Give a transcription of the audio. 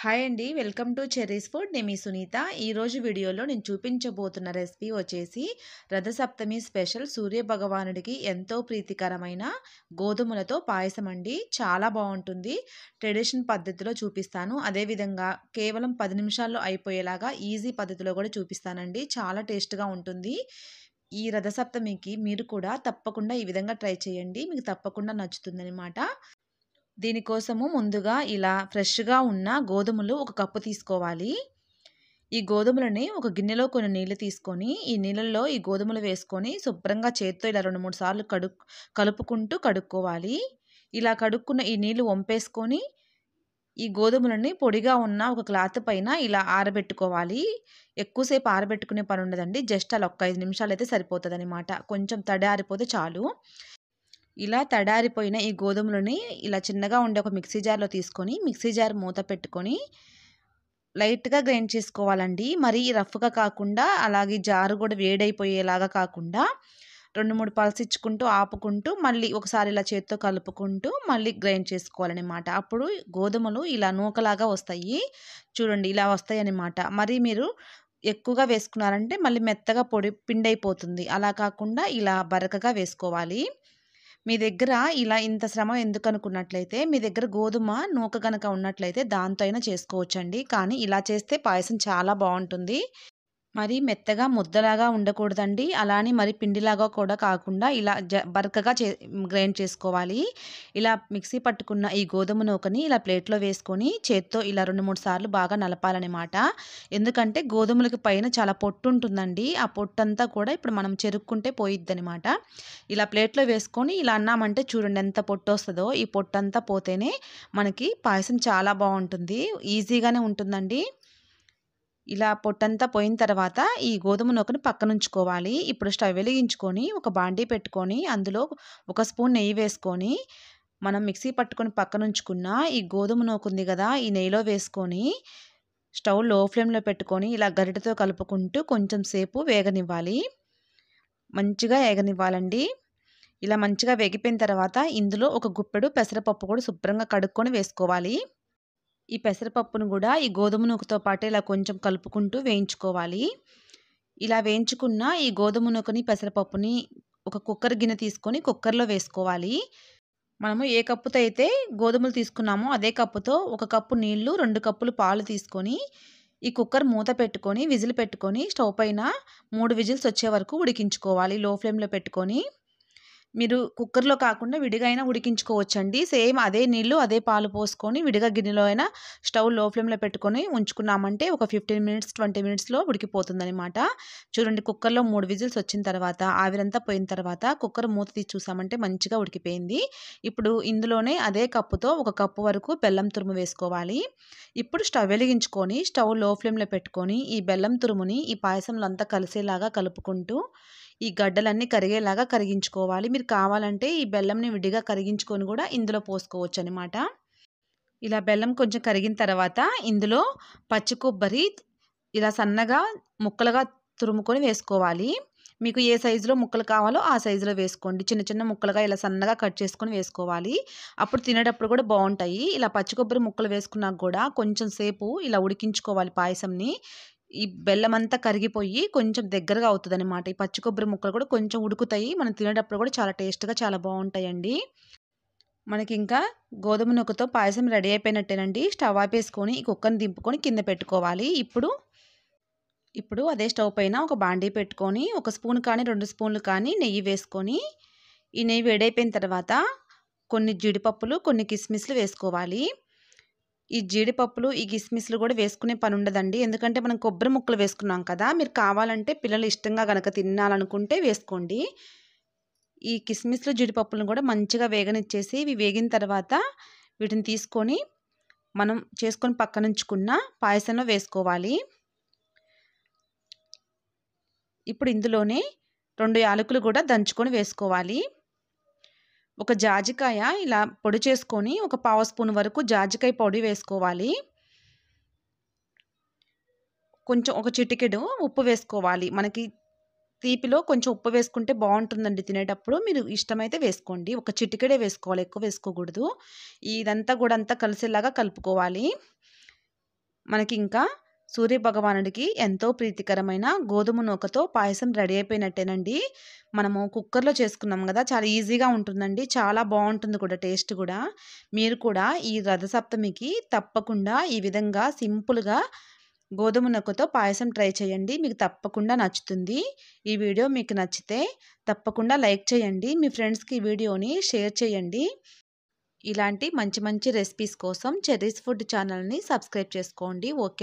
Hi అండి. Welcome to cherries food. నేను మీ సునీత. ఈరోజు వీడియోలో నేను చూపించబోతున్న రెసిపీ వచ్చేసి రథసప్తమి స్పెషల్ సూర్య భగవానుడికి ఎంతో ప్రీతికరమైన గోధుమలతో పాయసం అండి. చాలా బాగుంటుంది. ట్రెడిషన్ పద్ధతిలో చూపిస్తాను. అదేవిధంగా కేవలం 10 నిమిషాల్లో అయిపోయేలాగా ఈజీ పద్ధతిలో కూడా చూపిస్తానండి. చాలా టేస్ట్గా ఉంటుంది. ఈ రథసప్తమికి మీరు కూడా తప్పకుండా ఈ విధంగా ట్రై చేయండి. మీకు తప్పకుండా నచ్చుతుందనమాట. దీనికోసము ముందుగా ఇలా ఫ్రెష్‌గా ఉన్న గోధుమలు ఒక కప్పు తీసుకోవాలి. ఈ గోధుమలని ఒక గిన్నెలో కొన్ని నీళ్లు తీసుకొని, ఈ నీళ్ళల్లో ఈ గోధుమలు వేసుకొని శుభ్రంగా చేత్తో ఇలా 2, 3 సార్లు కలుపుకుంటూ కడుక్కోవాలి. ఇలా కడుక్కున్న ఈ నీళ్లు వంపేసుకొని, ఈ గోధుమలని పొడిగా ఉన్న ఒక క్లాత్ పైన ఇలా ఆరబెట్టుకోవాలి. ఎక్కువసేపు ఆరబెట్టుకునే పని ఉండదండి. జస్ట్ అలా ఒక 5 నిమిషాలైతే సరిపోతదనమాట. కొంచెం తడి ఆరిపోతే చాలు. ఇలా తడారిపోయిన ఈ గోధుమలని ఇలా చిన్నగా ఉండే ఒక మిక్సీ జార్‌లో తీసుకొని, మిక్సీ జార్ మూత పెట్టుకొని లైట్‌గా గ్రైండ్ చేసుకోవాలండి. మరీ రఫ్‌గా కాకుండా, అలాగే జారు కూడా వేడైపోయేలాగా కాకుండా 2, 3 పల్స్ ఇచ్చుకుంటూ, ఆపుకుంటూ మళ్ళీ ఒకసారి ఇలా చేత్తో కలుపుకుంటూ మళ్ళీ గ్రైండ్ చేసుకోవాలనమాట. అప్పుడు గోధుమలు ఇలా నూకలాగా వస్తాయి. చూడండి ఇలా వస్తాయన్నమాట. మరి మీరు ఎక్కువగా వేసుకున్నారంటే మళ్ళీ మెత్తగా పిండైపోతుంది. అలా కాకుండా ఇలా బరకగా వేసుకోవాలి. మీ దగ్గర ఇలా ఇంత శ్రమ ఎందుకనుకున్నట్లయితే, మీ దగ్గర గోధుమ నూక గనక ఉన్నట్లయితే దాంతో అయినా చేసుకోవచ్చండి. కానీ ఇలా చేస్తే పాయసం చాలా బావుంటుంది. మరి మెత్తగా ముద్దలాగా ఉండకూడదండి. అలా అని మరి పిండిలాగా కూడా కాకుండా ఇలా బరకగా గ్రైండ్ చేసుకోవాలి. ఇలా మిక్సీ పట్టుకున్న ఈ గోధుమ నూకని ఇలా ప్లేట్‌లో వేసుకొని చేత్తో ఇలా 2, 3 సార్లు బాగా నలపాలనమాట. ఎందుకంటే గోధుమలకి పైన చాలా పొట్టు ఉంటుందండి. ఆ పొట్టంతా కూడా ఇప్పుడు మనం చెరుక్కుంటే పోయిద్దనమాట. ఇలా ప్లేట్‌లో వేసుకొని ఇలా అన్నామంటే చూడండి ఎంత పొట్టొస్తదో. ఈ పొట్టంతా పోతేనే మనకి పాయసం చాలా బావుంటుంది. ఈజీగానే ఉంటుందండి. ఇలా పొట్టంతా పోయిన తర్వాత ఈ గోధుమ నూకని పక్కనుంచుకోవాలి. ఇప్పుడు స్టవ్ వెలిగించుకొని ఒక బాండీ పెట్టుకొని అందులో ఒక స్పూన్ నెయ్యి వేసుకొని, మనం మిక్సీ పట్టుకొని పక్కనుంచుకున్న ఈ గోధుమ నూక ఉంది గదా! ఈ నెయ్యిలో వేసుకొని స్టవ్ లో ఫ్లేమ్‌లో పెట్టుకొని ఇలా గరిటెతో కలుపుకుంటూ కొంచెం సేపు వేగనివ్వాలి. మంచిగా ఏగనివ్వాలండి. ఇలా మంచిగా వేగిపోయిన తర్వాత ఇందులో ఒక గుప్పెడు పెసరపప్పు కూడా శుభ్రంగా కడుక్కొని వేసుకోవాలి. ఈ పెసరపప్పును కూడా ఈ గోధుమ నూకతో పాటు ఇలా కొంచెం కలుపుకుంటూ వేయించుకోవాలి. ఇలా వేయించుకున్న ఈ గోధుమ నూకని, పెసరపప్పుని ఒక కుక్కర్ గిన్నె తీసుకొని కుక్కర్‌లో వేసుకోవాలి. మనము ఏ కప్పుతో అయితే గోధుమలు తీసుకున్నామో అదే కప్పుతో 1 కప్పు నీళ్లు, 2 కప్పులు పాలు తీసుకొని ఈ కుక్కర్ మూత పెట్టుకొని, విజిల్ పెట్టుకొని స్టవ్ పైన 3 విజిల్స్ వచ్చే వరకు ఉడికించుకోవాలి లో ఫ్లేమ్‌లో పెట్టుకొని. మీరు కుక్కర్‌లో కాకుండా విడిగా అయినా ఉడికించుకోవచ్చండి. సేమ్ అదే నీళ్లు, అదే పాలు పోసుకొని విడిగా గిన్నెలో అయినా స్టవ్ లో ఫ్లేమ్‌లో పెట్టుకొని ఉంచుకున్నామంటే ఒక 15 మినిట్స్, 20 మినిట్స్‌లో ఉడికిపోతుందనమాట. చూడండి కుక్కర్‌లో 3 విజిల్స్ వచ్చిన తర్వాత, ఆవిరంతా పోయిన తర్వాత కుక్కర్ మూత తీసి చూసామంటే మంచిగా ఉడికిపోయింది. ఇప్పుడు ఇందులోనే అదే కప్పుతో 1 కప్పు వరకు బెల్లం తురుము వేసుకోవాలి. ఇప్పుడు స్టవ్ వెలిగించుకొని, స్టవ్ లో ఫ్లేమ్‌లో పెట్టుకొని ఈ బెల్లం తురుముని ఈ పాయసంలో అంతా కలిసేలాగా కలుపుకుంటూ ఈ గడ్డలన్నీ కరిగేలాగా కరిగించుకోవాలి. మీరు కావాలంటే ఈ బెల్లంని విడిగా కరిగించుకొని కూడా ఇందులో పోసుకోవచ్చనమాట. ఇలా బెల్లం కొంచెం కరిగిన తర్వాత ఇందులో పచ్చి కొబ్బరి ఇలా సన్నగా ముక్కలుగా తురుముకొని వేసుకోవాలి. మీకు ఏ సైజులో ముక్కలు కావాలో ఆ సైజులో వేసుకోండి. చిన్న చిన్న ముక్కలుగా ఇలా సన్నగా కట్ చేసుకొని వేసుకోవాలి. అప్పుడు తినేటప్పుడు కూడా బావుంటాయి. ఇలా పచ్చి కొబ్బరి ముక్కలు వేసుకున్నాక కూడా కొంచెం సేపు ఇలా ఉడికించుకోవాలి పాయసంని. ఈ బెల్లమంతా కరిగిపోయి కొంచెం దగ్గరగా అవుతదనమాట. ఈ పచ్చి కొబ్బరి ముక్కలు కూడా కొంచెం ఉడుకుతాయి. మనం తినేటప్పుడు కూడా చాలా టేస్ట్‌గా చాలా బావుంటాయండి. మనకింకా గోధుమ నూకతో పాయసం రెడీ అయిపోయినట్టేనండి. స్టవ్ ఆపేసుకొని ఈ కుక్కర్‌ని దింపుకొని కింద పెట్టుకోవాలి. ఇప్పుడు అదే స్టవ్ పైన ఒక బాండీ పెట్టుకొని, ఒక స్పూన్ కానీ, 2 స్పూన్లు కానీ నెయ్యి వేసుకొని, ఈ నెయ్యి వేడైపోయిన తర్వాత కొన్ని జీడిపప్పులు, కొన్ని కిస్మిస్‌లు వేసుకోవాలి. ఈ జీడిపప్పులు, ఈ కిస్మిస్‌లు కూడా వేసుకునే పని ఉండదండి. ఎందుకంటే మనం కొబ్బరి ముక్కలు వేసుకున్నాం కదా! మీరు కావాలంటే పిల్లలు ఇష్టంగా గనక తినాలనుకుంటే వేసుకోండి. ఈ కిస్మిస్‌లు, జీడిపప్పులను కూడా మంచిగా వేగనిచ్చేసి, ఇవి వేగిన తర్వాత వీటిని తీసుకొని మనం చేసుకొని పక్కనుంచుకున్న పాయసంలో వేసుకోవాలి. ఇప్పుడు ఇందులోనే 2 యాలకులు కూడా దంచుకొని వేసుకోవాలి. ఒక జాజికాయ ఇలా పొడి చేసుకొని ఒక పావు స్పూన్ వరకు జాజికాయ పొడి వేసుకోవాలి. కొంచెం ఒక చిటికెడు ఉప్పు వేసుకోవాలి. మనకి తీపిలో కొంచెం ఉప్పు వేసుకుంటే బావుంటుందండి తినేటప్పుడు. మీరు ఇష్టమైతే వేసుకోండి. ఒక చిటికెడే వేసుకోవాలి. ఎక్కువ వేసుకోకూడదు. ఇదంతా కూడా అంతా కలిసేలాగా కలుపుకోవాలి. మనకి ఇంకా సూర్య భగవానుడికి ఎంతో ప్రీతికరమైన గోధుమ నూకతో పాయసం రెడీ అయిపోయినట్టేనండి. మనము కుక్కర్‌లో చేసుకున్నాం గదా! చాలా ఈజీగా ఉంటుందండి. చాలా బావుంటుంది కూడా టేస్ట్ గూడా. మీరు కూడా ఈ రథసప్తమికి తప్పకుండా ఈ విధంగా సింపుల్‌గా గోధుమ నూకతో పాయసం ట్రై చేయండి. మీకు తప్పకుండా నచ్చుతుంది. ఈ వీడియో మీకు నచ్చితే తప్పకుండా లైక్ చేయండి. మీ ఫ్రెండ్స్‌కి ఈ వీడియోని షేర్ చేయండి. ఇలాంటి మంచి మంచి రెసిపీస్ కోసం చెర్రీస్ ఫుడ్ ఛానల్‌ని సబ్స్క్రైబ్ చేసుకోండి. ఓకే.